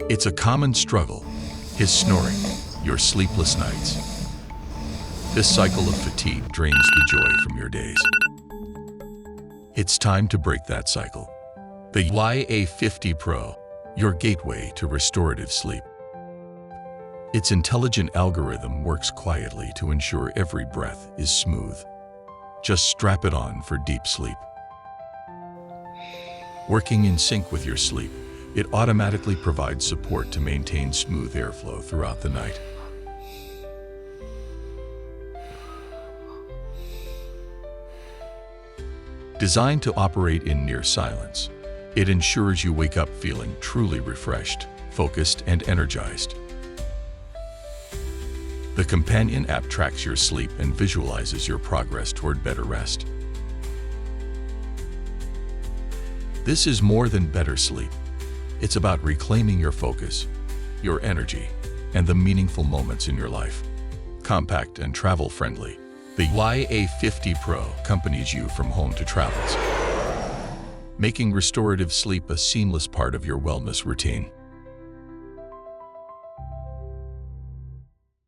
It's a common struggle, his snoring, your sleepless nights. This cycle of fatigue drains the joy from your days. It's time to break that cycle. The YA50Pro, your gateway to restorative sleep. Its intelligent algorithm works quietly to ensure every breath is smooth. Just strap it on for deep sleep. Working in sync with your sleep, it automatically provides support to maintain smooth airflow throughout the night. Designed to operate in near silence, it ensures you wake up feeling truly refreshed, focused, and energized. The companion app tracks your sleep and visualizes your progress toward better rest. This is more than better sleep. It's about reclaiming your focus, your energy, and the meaningful moments in your life. Compact and travel-friendly, the YA50Pro accompanies you from home to travels, making restorative sleep a seamless part of your wellness routine.